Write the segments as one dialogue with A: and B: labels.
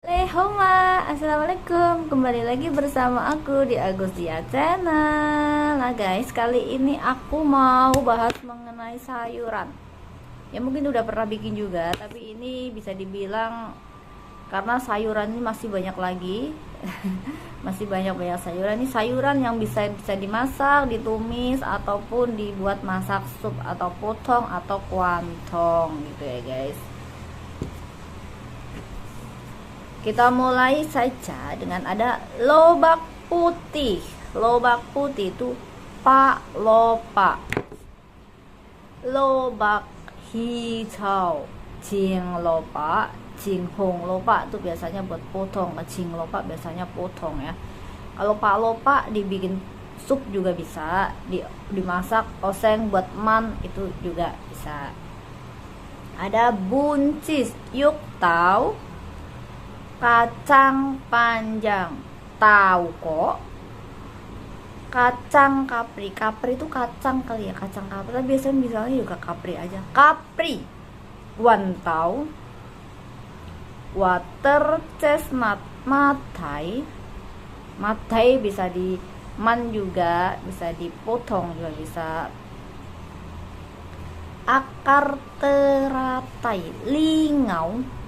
A: Homa, assalamualaikum. Kembali lagi bersama aku di Agustia Channel. Nah guys, kali ini aku mau bahas mengenai sayuran. Ya mungkin udah pernah bikin juga, tapi ini bisa dibilang karena sayuran ini masih banyak lagi. Masih banyak sayuran. Ini sayuran yang bisa dimasak, ditumis ataupun dibuat masak sup atau potong atau kuantong gitu ya guys. Kita mulai saja dengan ada lobak putih. Lobak putih itu pak lopa. Lobak hijau, jing lopa, jing hong lopa itu biasanya buat potong, jing lopa biasanya potong ya. Kalau pak lopa dibikin sup juga bisa, dimasak oseng buat man itu juga bisa. Ada buncis, yuk tahu? Kacang panjang, tahu kok. Kacang kapri, kapri itu kacang kali ya, kacang kapri. Tapi biasanya misalnya juga kapri aja. Kapri, wan tahu. Water chestnut, matai. Matai bisa di man juga, bisa dipotong juga bisa. Akar teratai, lingau.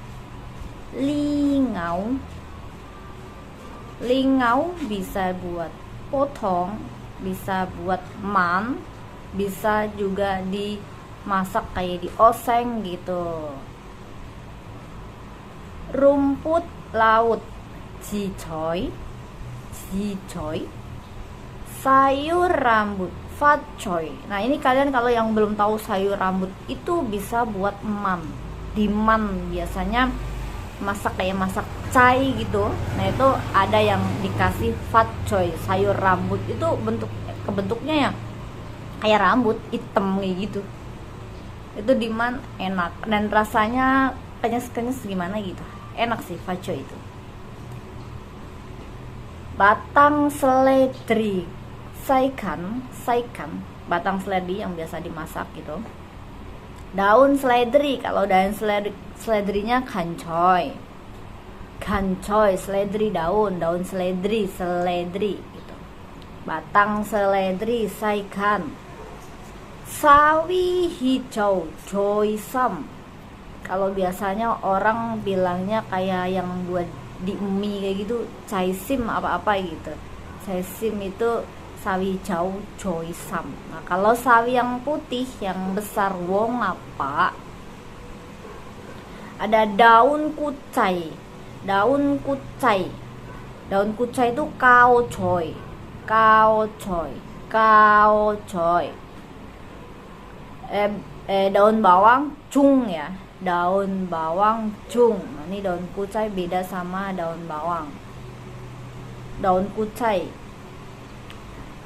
A: Lingau bisa buat potong, bisa buat man, bisa juga dimasak kayak di oseng gitu. Rumput laut, jicoy. Sayur rambut, fatcoy. Nah ini kalian kalau yang belum tahu sayur rambut itu bisa buat man. Di man biasanya masak kayak masak cai gitu. Nah itu ada yang dikasih fat choy, sayur rambut itu kebentuknya ya kayak rambut hitam kayak gitu. Itu diman enak dan rasanya kenyes gimana gitu, enak sih fat choy itu. Batang seledri, saikan, batang seledri yang biasa dimasak gitu. Daun seledri, kalau daun seledrinya kancoy, seledri daun seledri gitu. Batang seledri, saikan. Sawi hijau, choysam. Kalau biasanya orang bilangnya kayak yang buat di mie kayak gitu, caisim apa-apa gitu. Caisim itu sawi hijau, choysam. Nah kalau sawi yang putih yang besar wong apa, ada daun kucai. Daun kucai itu kao coy. Daun bawang cung ya, daun bawang cung. Nah, ini daun kucai beda sama daun bawang. Daun kucai.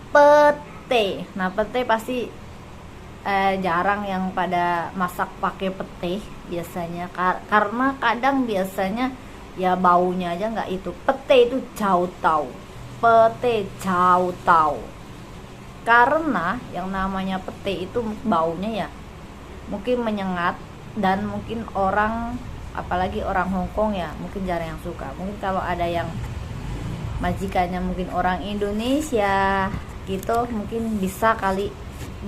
A: Pete. Nah pete pasti jarang yang pada masak pakai pete biasanya, karena kadang biasanya ya baunya aja nggak itu. Pete itu jauh tahu, karena yang namanya pete itu baunya ya mungkin menyengat, dan mungkin orang apalagi orang Hongkong ya mungkin jarang yang suka. Mungkin kalau ada yang majikannya mungkin orang Indonesia gitu mungkin bisa kali,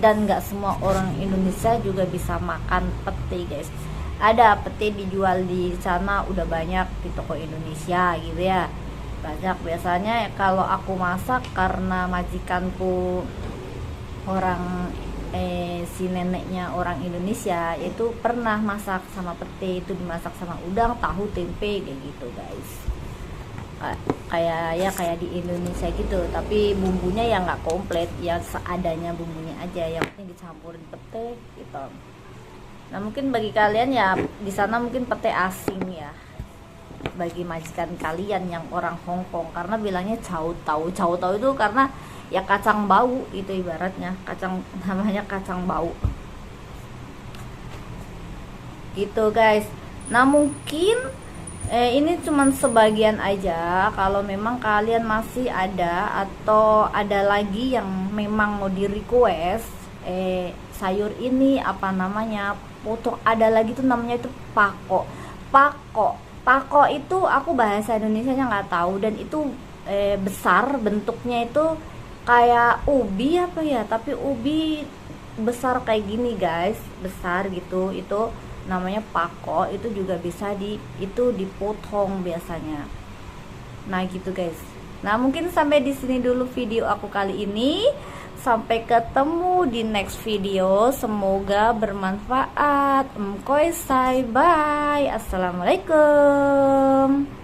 A: dan nggak semua orang Indonesia juga bisa makan pete guys. Ada pete dijual di sana udah banyak di toko Indonesia gitu ya, banyak. Biasanya kalau aku masak karena majikanku orang si neneknya orang Indonesia itu pernah masak sama pete, itu dimasak sama udang, tahu, tempe kayak gitu guys. Kayak di Indonesia gitu, tapi bumbunya ya nggak komplit, ya seadanya bumbunya aja, yang penting dicampurin pete gitu. Nah mungkin bagi kalian ya di sana mungkin pete asing ya, bagi majikan kalian yang orang Hongkong, karena bilangnya jauh tahu itu karena ya kacang bau itu, ibaratnya kacang, namanya kacang bau gitu guys. Nah mungkin ini cuman sebagian aja. Kalau memang kalian masih ada atau ada lagi yang memang mau di request sayur ini apa namanya potong, ada lagi tuh namanya itu pako. Pako itu aku bahasa Indonesianya nggak tahu, dan itu besar bentuknya, itu kayak ubi apa ya, tapi ubi besar kayak gini guys, besar gitu. Itu namanya pako, itu juga bisa itu dipotong biasanya. Nah gitu guys. Nah mungkin sampai di sini dulu video aku kali ini. Sampai ketemu di next video. Semoga bermanfaat. Mkoy say bye. Assalamualaikum.